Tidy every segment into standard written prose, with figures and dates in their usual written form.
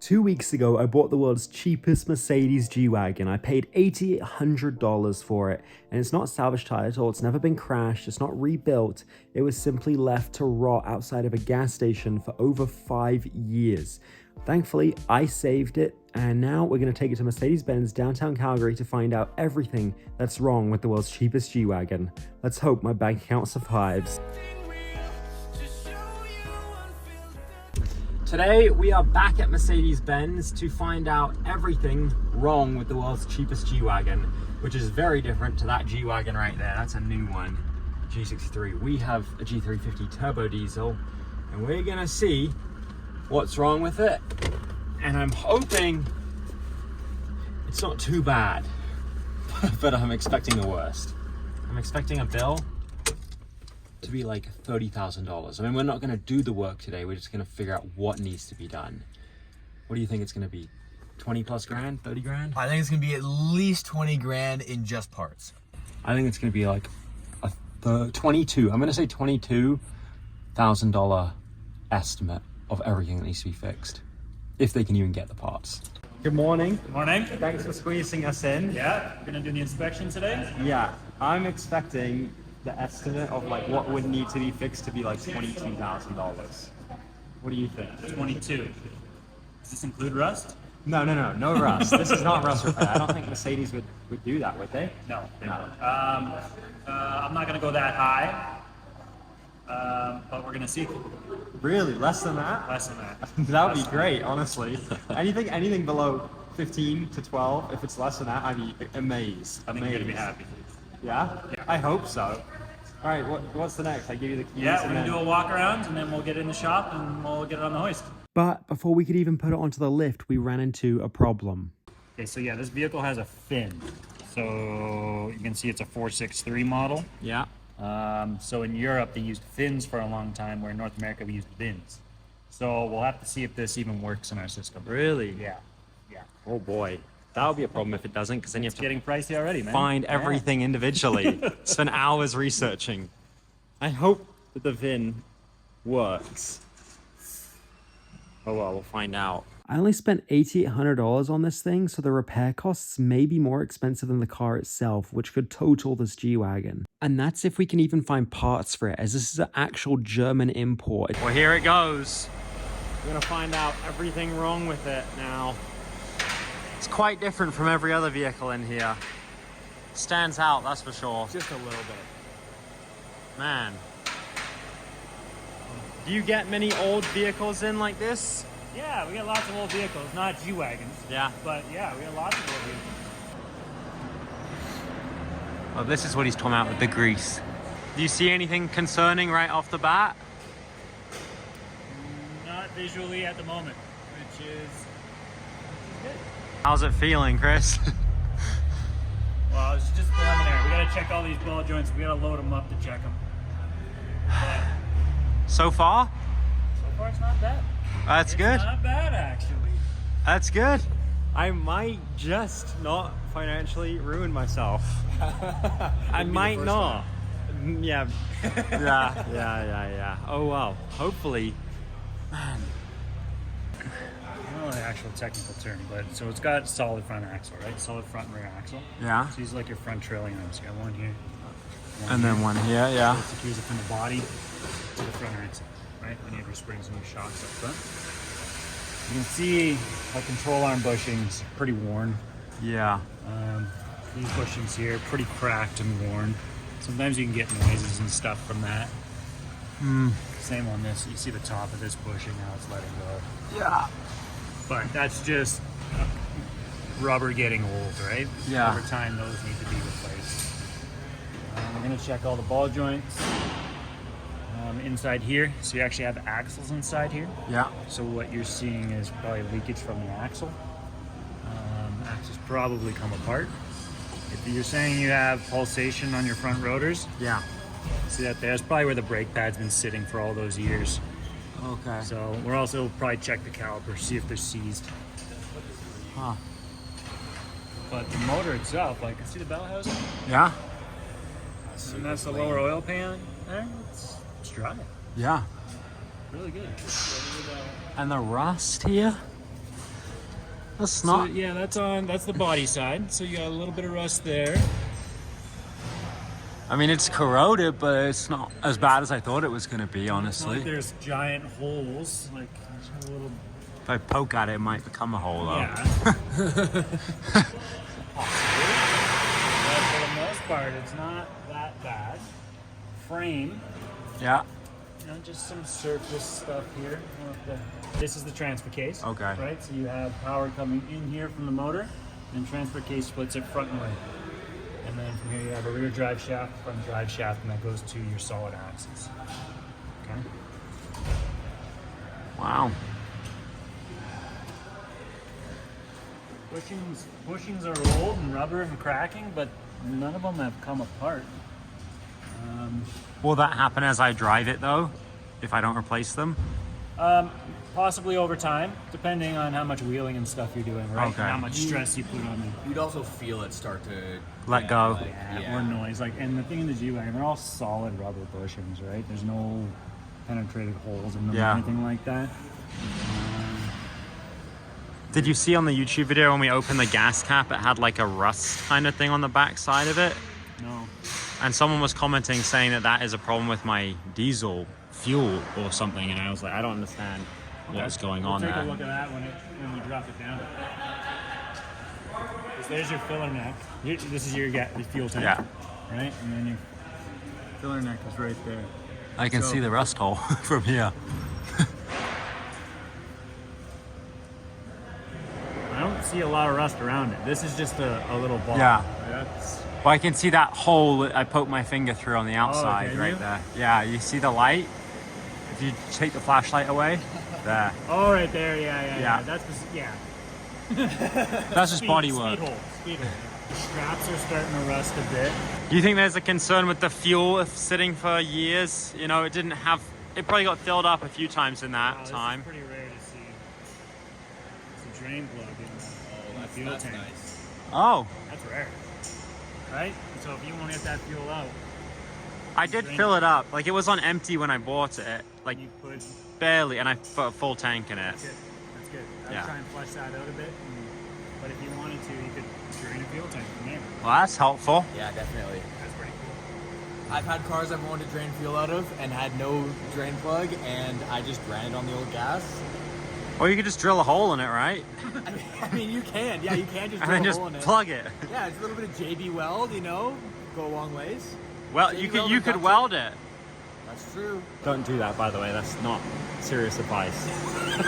2 weeks ago, I bought the world's cheapest Mercedes G Wagon. I paid $8,800 for it, and it's not salvage title, it's never been crashed, it's not rebuilt. It was simply left to rot outside of a gas station for over 5 years. Thankfully, I saved it, and now we're going to take it to Mercedes-Benz downtown Calgary to find out everything that's wrong with the world's cheapest G Wagon. Let's hope my bank account survives. Today, we are back at Mercedes-Benz to find out everything wrong with the world's cheapest G Wagon, which is very different to that G Wagon right there. That's a new one, G63. We have a G350 turbo diesel, and we're gonna see what's wrong with it. And I'm hoping it's not too bad, but I'm expecting the worst. I'm expecting a bill to be like $30,000. I mean, we're not going to do the work today. We're just going to figure out what needs to be done. What do you think it's going to be? 20 plus grand? 30 grand? I think it's going to be at least 20 grand in just parts. I think it's going to be like a 22. I'm going to say $22,000 estimate of everything that needs to be fixed, if they can even get the parts. Good morning. Good morning. Thanks for squeezing us in. Yeah, we're gonna do the inspection today. Yeah, I'm expecting the estimate of like what would need to be fixed to be like $22,000. What do you think? 22. Does this include rust? No rust. This is not rust repair. I don't think Mercedes would do that, would they? No. No. I'm not gonna go that high, but we're gonna see. Really? Less than that? Less than that. That would be great, honestly. Anything below 15 to 12, if it's less than that, I'd be amazed. I think you're gonna be happy. Yeah? Yeah. I hope so. All right, what's the next? I give you the keys. Yeah, we're gonna do a walk around and then we'll get it in the shop and we'll get it on the hoist. But before we could even put it onto the lift, we ran into a problem. Okay, so yeah, this vehicle has a fin. So you can see it's a 463 model. Yeah. So in Europe, they used fins for a long time, where in North America, we used bins. So we'll have to see if this even works in our system. Really? Yeah. Oh boy. That would be a problem if it doesn't, because then you have It's to getting pricey already, man. find everything individually. Spend hours researching. I hope that the VIN works. Oh well, we'll find out. I only spent $8,800 on this thing, so the repair costs may be more expensive than the car itself, which could total this G Wagon. And that's if we can even find parts for it, as this is an actual German import. Well, here it goes. We're gonna find out everything wrong with it now. It's quite different from every other vehicle in here. Stands out, that's for sure. Just a little bit. Man. Do you get many old vehicles in like this? Yeah, we got lots of old vehicles, not G Wagons. Yeah. But yeah, we got lots of old vehicles. Well, this is what he's talking about with the grease. Do you see anything concerning right off the bat? Not visually at the moment, which is good. How's it feeling, Chris? Well, it's just preliminary. We gotta check all these ball joints. We gotta load them up to check them. But So far? so far, it's not bad. That's good. It's not bad, actually. That's good. I might just not financially ruin myself. I might not. Yeah. Yeah. Oh well. Hopefully. Man. I don't know the actual technical term, but so it's got solid front axle, right? Solid front and rear axle. Yeah. So these are like your front trailing arms. You got one here. And then one here, yeah. So it secures it from the body to the front axle, right? When you have your springs and your shocks up front. You can see my control arm bushings pretty worn. Yeah. These bushings here pretty cracked and worn. Sometimes you can get noises and stuff from that. Same on this. You see the top of this bushing, how it's letting go. Yeah. But that's just rubber getting old, right? Yeah. Over time, those need to be replaced. We're gonna check all the ball joints inside here. So you actually have axles inside here. Yeah. So what you're seeing is probably leakage from the axle. Axles probably come apart. If you're saying you have pulsation on your front rotors, Yeah. see that there's probably where the brake pad's been sitting for all those years. Okay. So we're also probably check the calipers, see if they're seized. Huh. But the motor itself, like, see the bell housing? Yeah. And that's the lower oil pan there. It's dry. Yeah. Really good. And the rust here? That's not. So, yeah, that's the body side. So you got a little bit of rust there. I mean, it's corroded, but it's not as bad as I thought it was going to be, honestly. Like there's giant holes, like a little. If I poke at it, it might become a hole, though. Yeah. But for the most part, it's not that bad. Frame, Yeah. you know, just some surface stuff here. This is the transfer case. Okay. Right, so you have power coming in here from the motor, and transfer case splits it front and right. And then from here you have a rear drive shaft, front drive shaft, and that goes to your solid axles. Okay. Wow. Bushings are old and rubber and cracking, but none of them have come apart. Will that happen as I drive it, though? If I don't replace them? Possibly over time, depending on how much wheeling and stuff you're doing, right? Okay. And how much stress you put on them. You'd also feel it start to Let go. Or noise. Like, and the thing in the G Wagon, they're all solid rubber bushings, right? There's no penetrated holes in them or anything like that. Did you see on the YouTube video when we opened the gas cap, it had like a rust kind of thing on the back side of it? No. And someone was commenting saying that that is a problem with my diesel fuel or something, and I was like, I don't understand what's going on Take there. a look at that when we drop it down. 'Cause there's your filler neck. This is your fuel tank. Yeah. Right? And then your filler neck is right there. I can see the rust hole from here. I don't see a lot of rust around it. This is just a little ball. Yeah. That's, Well, I can see that hole that I poked my finger through on the outside can right you? there. Yeah, you see the light? If you take the flashlight away, there. oh, right there. Yeah. Yeah. That's the, yeah. That's just body work. Speed hole. The straps are starting to rust a bit. Do you think there's a concern with the fuel if sitting for years? You know, it probably got filled up a few times in that Wow, time. This is pretty rare to see. It's a drain plug in the fuel tank. nice. Oh, That's rare. Right? So if you want to get that fuel out, I did fill it up. Like, it was on empty when I bought it. Like, you put... barely, and I put a full tank in it. That's good. That's good. I'd Yeah. try and flush that out a bit. But if you wanted to, you could drain a fuel tank from there. Well, that's helpful. Yeah, definitely. That's pretty cool. I've had cars I've wanted to drain fuel out of and had no drain plug, and I just ran it on the old gas. Or you could just drill a hole in it, right? I mean, you can. Yeah, you can just And drill then a just hole in it. plug it. Yeah, it's a little bit of JB weld, you know, go a long ways. Well, JB you weld could and duct weld it. That's true. Don't do that, by the way. That's not serious advice.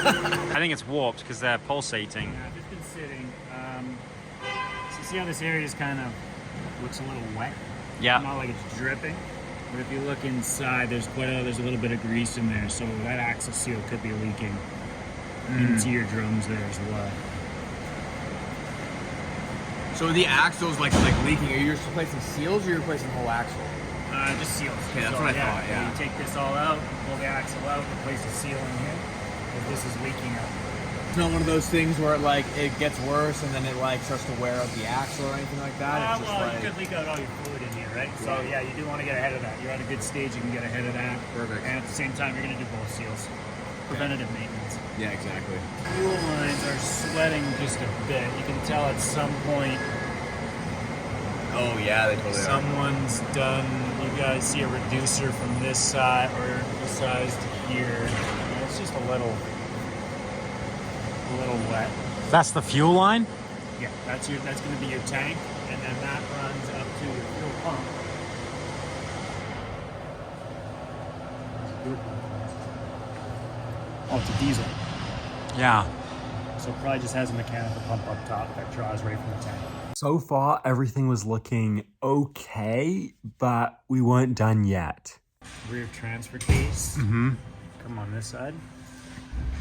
I think it's warped because they're pulsating. Yeah, I've just been sitting. So see how this area is kind of looks a little wet? Yeah. Not like it's dripping. But if you look inside, there's a little bit of grease in there, so that axle seal could be leaking into your drums there as well. So the axle's like leaking. Are you just replacing seals or you're replacing the whole axle? Just seals. Okay, that's what I thought, yeah. You take this all out, pull the axle out, replace the seal in here, because this is leaking out. It's not one of those things where it gets worse and then it starts to wear out the axle or anything like that. It's just Well, like, you could leak out all your fluid in here, right? So yeah, you do want to get ahead of that. You're at a good stage, you can get ahead of that. Perfect. And at the same time, you're going to do both seals. Preventative maintenance. yeah, exactly. Fuel lines are sweating just a bit. You can tell at some point Oh yeah, they totally are. someone's done. You guys see a reducer from this side or this size to here. And it's just a little wet. That's the fuel line? Yeah, that's going to be your tank, and then that runs up to your fuel pump. Oh, it's a diesel. Yeah. So it probably just has a mechanical pump up top that draws right from the tank. So far, everything was looking okay, but we weren't done yet. Rear transfer case. Come on this side.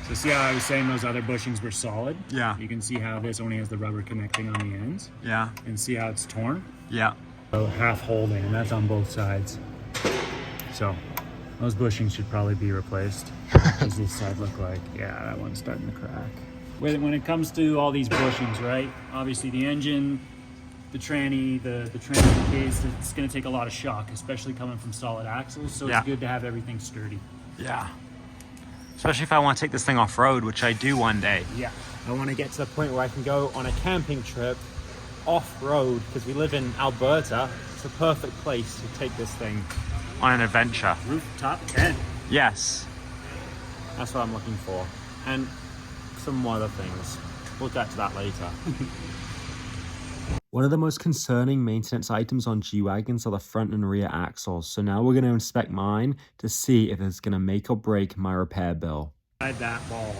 So see how I was saying those other bushings were solid? Yeah. You can see how this only has the rubber connecting on the ends. Yeah. And see how it's torn? Yeah. So half holding, and that's on both sides. So those bushings should probably be replaced. What does this side look like? Yeah, that one's starting to crack. When it comes to all these bushings, right? Obviously the engine, the tranny, the transfer case, it's going to take a lot of shock, especially coming from solid axles. So Yeah. it's good to have everything sturdy. Yeah. Especially if I want to take this thing off-road, which I do one day. Yeah. I want to get to the point where I can go on a camping trip off-road, because we live in Alberta. It's a perfect place to take this thing on an adventure. Rooftop tent. Yes. That's what I'm looking for. And some more other things. We'll get to that later. One of the most concerning maintenance items on G-Wagons are the front and rear axles. So now we're going to inspect mine to see if it's going to make or break my repair bill. Inside that ball,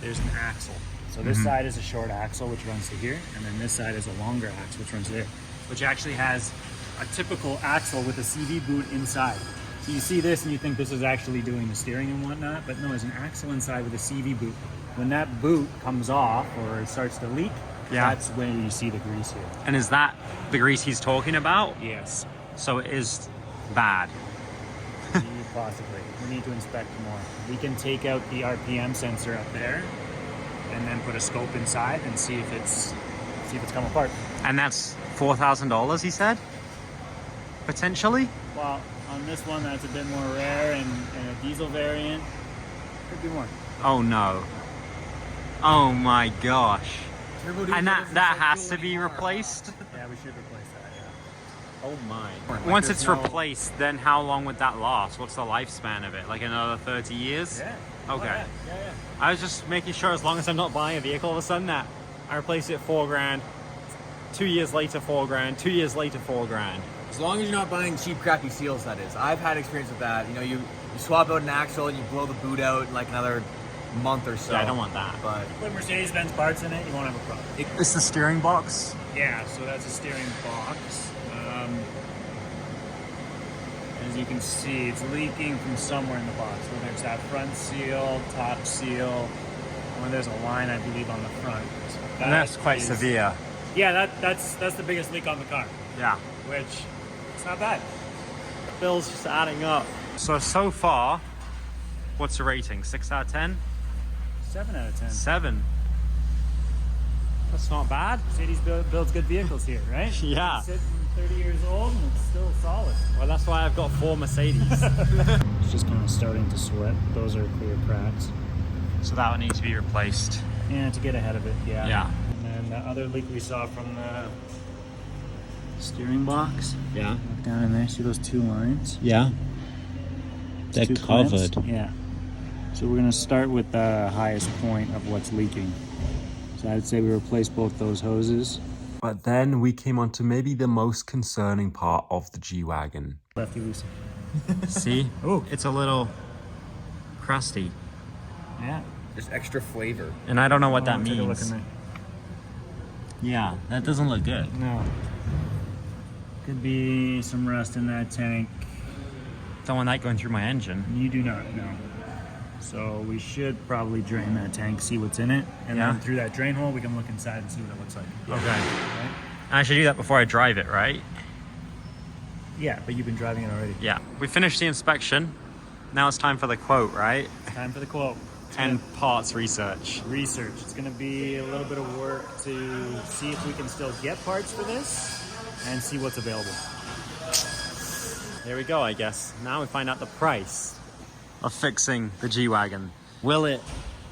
there's an axle. So this side is a short axle, which runs to here, and then this side is a longer axle, which runs to there, which actually has a typical axle with a CV boot inside. So you see this and you think this is actually doing the steering and whatnot, but no, there's an axle inside with a CV boot. When that boot comes off or it starts to leak, that's when you see the grease here. And is that the grease he's talking about? Yes. So it is bad. Possibly. We need to inspect more. We can take out the RPM sensor up there and then put a scope inside and see if it's come apart. And that's $4,000, he said? Potentially? Well, on this one, that's a bit more rare and a diesel variant. Could be more. Oh no. Oh my gosh. And that has to be replaced? Yeah, we should replace that, yeah. Oh my. Once it's replaced, then how long would that last? What's the lifespan of it? Like another 30 years? Yeah. Okay. Oh, yeah. I was just making sure, as long as I'm not buying a vehicle all of a sudden, that I replace it $4,000, 2 years later $4,000, 2 years later $4,000. As long as you're not buying cheap, crappy seals, that is. I've had experience with that. You know, you swap out an axle and you blow the boot out in like another month or so. Yeah, I don't want that. But Put Mercedes-Benz parts in it, you won't have a problem. It's the steering box? Yeah, so that's a steering box. As you can see, it's leaking from somewhere in the box. Whether it's that front seal, top seal, or there's a line, I believe, on the front. So And that's quite severe. Yeah, that's the biggest leak on the car, Yeah. which it's not bad. The bill's just adding up. So far, what's the rating? 6 out of 10? 7 out of 10. 7. That's not bad. Mercedes builds good vehicles here, right? Yeah. It's sitting 30 years old and it's still solid. Well, that's why I've got 4 Mercedes. It's just kind of starting to sweat. Those are clear cracks. So that would need to be replaced. And to get ahead of it, yeah. Yeah. And then the other leak we saw from the steering box. Yeah. Look down in there, see those 2 lines? Yeah. They're Two covered. clamps? Yeah. So we're gonna start with the highest point of what's leaking. So I'd say we replace both those hoses. But then we came on to maybe the most concerning part of the G-Wagon. Lefty loosey. See? Oh. It's a little crusty. Yeah. there's extra flavor. And I don't know what that Take a look means. in there. Yeah, that doesn't look good. No. Could be some rust in that tank. Don't want that going through my engine. You do not know. So we should probably drain that tank, see what's in it, and Yeah. then through that drain hole we can look inside and see what it looks like. Okay. Right? I should do that before I drive it, right? Yeah, but you've been driving it already. Yeah. We finished the inspection. Now it's time for the quote, right? Time for the quote. And parts research. Research. It's going to be a little bit of work to see if we can still get parts for this and see what's available. Here we go, I guess. Now we find out the price of fixing the G-Wagon. Will it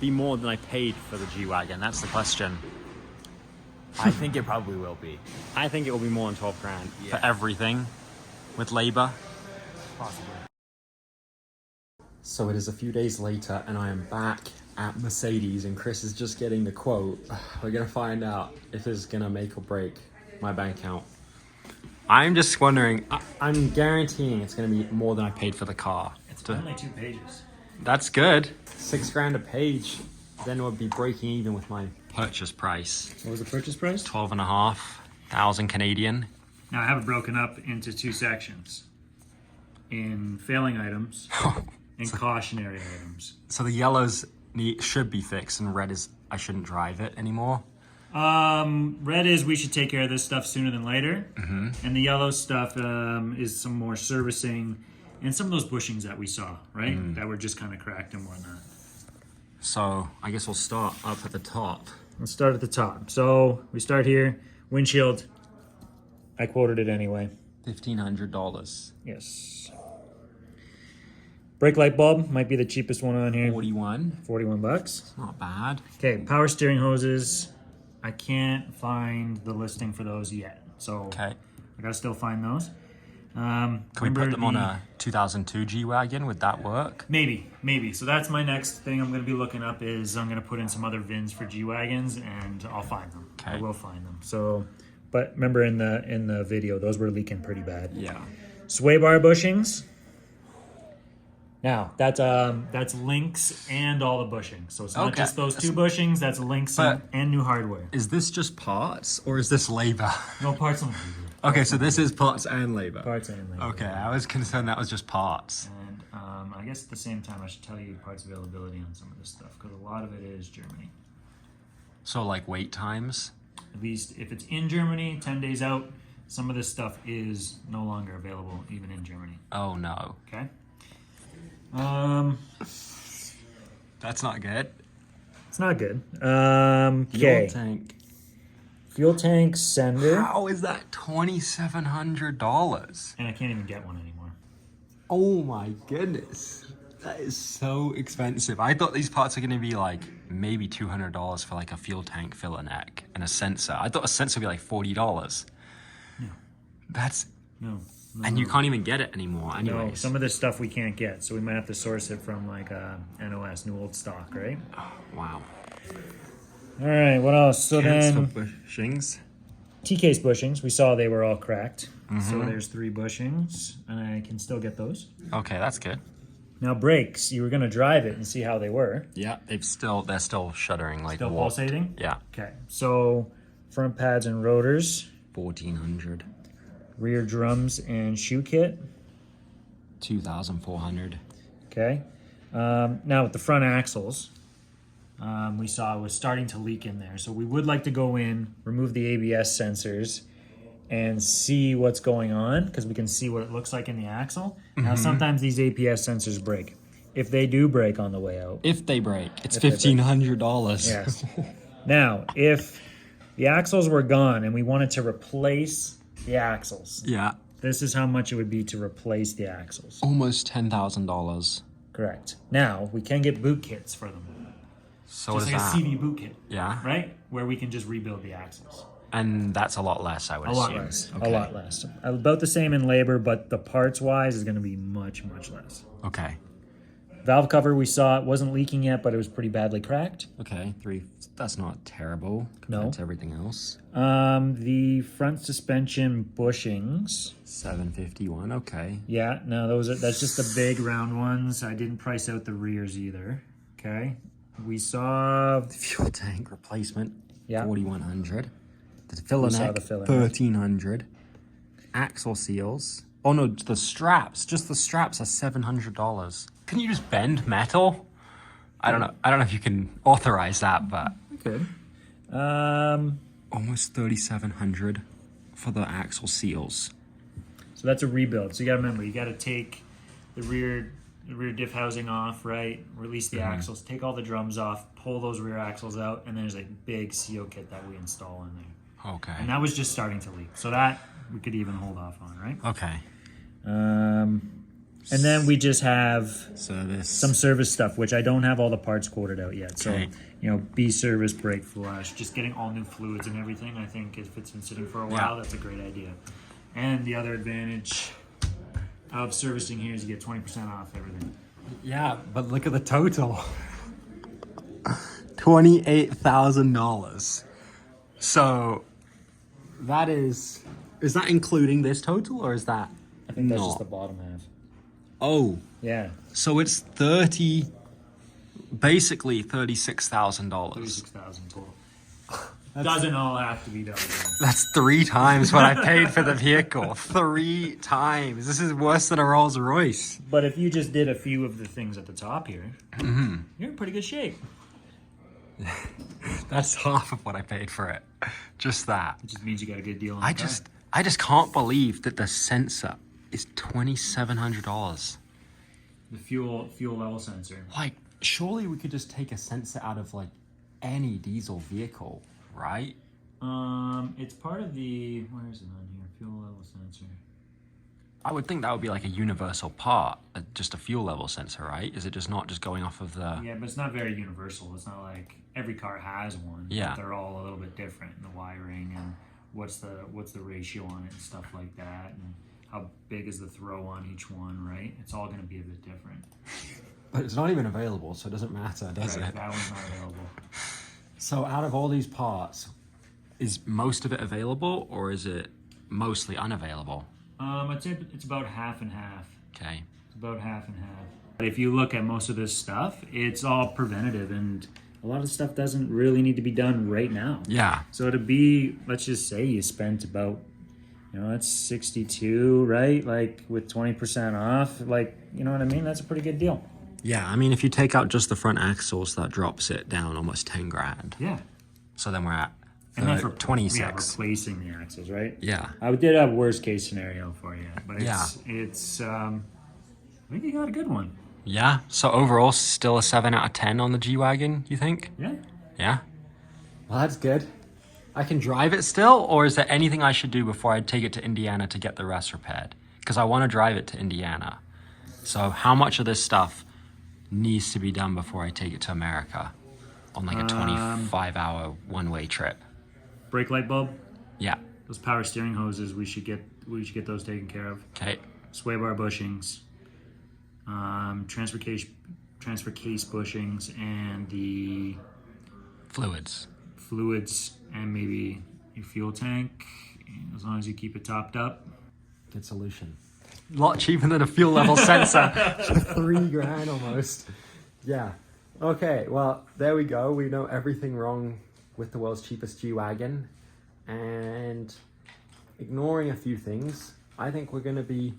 be more than I paid for the G-Wagon? That's the question. I think it probably will be. I think it will be more than 12 grand Yeah. for everything with labor. Possibly. So it is a few days later and I am back at Mercedes and Chris is just getting the quote. We're gonna find out if it's gonna make or break my bank account. I'm just wondering, I'm guaranteeing it's gonna be more than I paid for the car. It's only 2 pages. That's good. 6 grand a page, then it would be breaking even with my purchase price. What was the purchase price? 12,500 Canadian. Now I have it broken up into 2 sections. In failing items and cautionary items. So the yellows should be fixed and red is I shouldn't drive it anymore. Red is we should take care of this stuff sooner than later. And the yellow stuff is some more servicing and some of those bushings that we saw, right? That were just kind of cracked and whatnot. So I guess we'll start up at the top. Let's start at the top. So we start here. Windshield. I quoted it anyway. $1,500. Yes. Brake light bulb might be the cheapest one on here. 41. 41 bucks. Not bad. Okay, power steering hoses. I can't find the listing for those yet. So Okay. I gotta still find those. Can we put them on a 2002 G Wagon? Would that work? Maybe. So that's my next thing I'm gonna be looking up is I'm gonna put in some other VINs for G Wagons and I'll find them. Okay. I will find them. So, but remember in the video, those were leaking pretty bad. Yeah. Sway bar bushings. Now that's links and all the bushings. So it's not Okay. just those two bushings. That's links But- and new hardware. Is this just parts or is this labor? No parts on Okay, so this is parts and labor. parts and labor. Okay, I was concerned that was just parts. And I guess at the same time, I should tell you parts availability on some of this stuff because a lot of it is Germany. So like wait times? At least if it's in Germany, 10 days out, some of this stuff is no longer available even in Germany. Oh no. Okay. That's not good. It's not good. Fuel Okay. tank. Fuel tank sender. How is that $2,700? And I can't even get one anymore. Oh my goodness. That is so expensive. I thought these parts are going to be like maybe $200 for like a fuel tank filler neck and a sensor. I thought a sensor would be like $40. No. That's... No. And you can't even get it anymore No, anyways. some of this stuff we can't get, so we might have to source it from like NOS, new old stock, right? Oh, wow. All right, what else? So Cancel then bushings. T-case bushings, we saw they were all cracked. Mm-hmm. So there's 3 bushings, and I can still get those. Okay, that's good. Now brakes, you were gonna drive it and see how they were. Yeah, they're still shuddering like Still warped. pulsating? Yeah. Okay, so front pads and rotors, 1,400. rear drums and shoe kit. 2,400. Okay. Now with the front axles, we saw it was starting to leak in there. So we would like to go in, remove the ABS sensors, and see what's going on because we can see what it looks like in the axle. Now sometimes these ABS sensors break. If they do break on the way out, If they break, it's If they break. $1,500. yes. Now, if the axles were gone and we wanted to replace the axles, Yeah. this is how much it would be to replace the axles. Almost $10,000. Correct. Now, we can get boot kits for them. So Just what like is a that? CV boot kit, Yeah. right? Where we can just rebuild the axles. And that's a lot less, I would A assume. lot less. Okay. A lot less. About the same in labor, but the parts wise is going to be much, much less. Okay. Valve cover, we saw it wasn't leaking yet, but it was pretty badly cracked. Okay. 3. That's not terrible compared No. to everything else. The front suspension bushings. 751. Okay. Yeah, no, that's just the big round ones. I didn't price out the rears either. Okay. We saw Fuel tank replacement. Yeah. 4,100. The filler We saw neck. the filler neck. 1,300. Axle seals. Oh no, the straps. Just the straps are $700. Can you just bend metal? I don't know. I don't know if you can authorize that, but good. almost 3,700 for the axle seals. So that's a rebuild. So you got to remember, you got to take the rear diff housing off, right? Release the axles, take all the drums off, pull those rear axles out, and there's a big seal kit that we install in there. Okay. And that was just starting to leak. So that we could even hold off on, right? Okay. And then we just have Service. some service stuff, which I don't have all the parts quoted out yet. So, Okay. B service, brake flush, just getting all new fluids and everything. I think if it's been sitting for a while, that's a great idea. And the other advantage of servicing here is you get 20% off everything. Yeah, but look at the total. $28,000. So that is that including this total or is that I think that's not? just the bottom half. Oh, Yeah, so it's basically $36,000. 36,000 total. Doesn't all have to be done. That's 3 times what I paid for the vehicle. 3 times. This is worse than a Rolls Royce. But if you just did a few of the things at the top here, you're in pretty good shape. That's half of what I paid for it. Just that. It just means you got a good deal on I the car. just can't believe that the sensor is $2,700. The fuel level sensor. Like, surely we could just take a sensor out of like any diesel vehicle, right? It's part of the, where is it on here? Fuel level sensor. I would think that would be like a universal part, just a fuel level sensor, right? Is it just not just going off of the... Yeah, but it's not very universal. It's not like every car has one. Yeah. But they're all a little bit different in the wiring and what's the ratio on it and stuff like that, and how big is the throw on each one, right? It's all going to be a bit different. But it's not even available, so it doesn't matter, does Right, it? that one's not available. So out of all these parts, is most of it available or is it mostly unavailable? I'd say it's about half and half. Okay. It's about half and half. But if you look at most of this stuff, it's all preventative, and a lot of stuff doesn't really need to be done right now. Yeah. So to be, let's just say you spent about, that's 62, right? Like with 20% off, like, you know what I mean? That's a pretty good deal. Yeah, I mean, if you take out just the front axles, that drops it down almost 10 grand. Yeah. So then we're at And that's for 26. Yeah, replacing the axles, right? Yeah. I did have worst case scenario for you, but Yeah. it's I think you got a good one. Yeah. So overall, still a 7 out of 10 on the G Wagon, you think? Yeah. Yeah. Well, that's good. I can drive it still, or is there anything I should do before I take it to Indiana to get the rest repaired? Because I want to drive it to Indiana. So how much of this stuff needs to be done before I take it to America on like a 25-hour one-way trip? Brake light bulb. Yeah. Those power steering hoses, we should get those taken care of. Okay. Sway bar bushings, transfer case bushings, and the Fluids. fluids, and maybe your fuel tank, as long as you keep it topped up. Good solution. A lot cheaper than a fuel level sensor. $3 grand almost. Yeah. Okay, well, there we go. We know everything wrong with the world's cheapest G Wagon. And ignoring a few things, I think we're going to be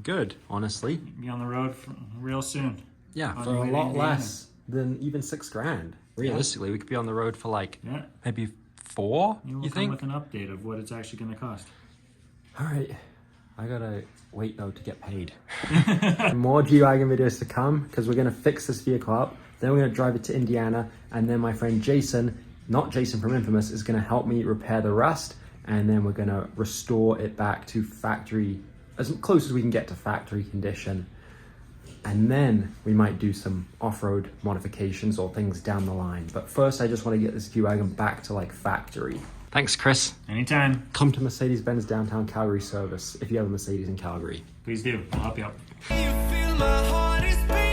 good, honestly. Be on the road real soon. Yeah, On for your a way to lot Indiana. less than even $6 grand. Realistically, we could be on the road for like Yeah. maybe 4, We'll you come think? with an update of what it's actually going to cost. All right. I gotta wait though to get paid. More G Wagon videos to come because we're gonna fix this vehicle up. Then we're gonna drive it to Indiana, and then my friend Jason, not Jason from Infamous, is gonna help me repair the rust, and then we're gonna restore it back to factory, as close as we can get to factory condition. And then we might do some off-road modifications or things down the line. But first, I just want to get this G Wagon back to like factory. Thanks, Chris. Anytime. Come to Mercedes-Benz downtown Calgary service if you have a Mercedes in Calgary. Please do. We'll help you out. You feel my heart is beating.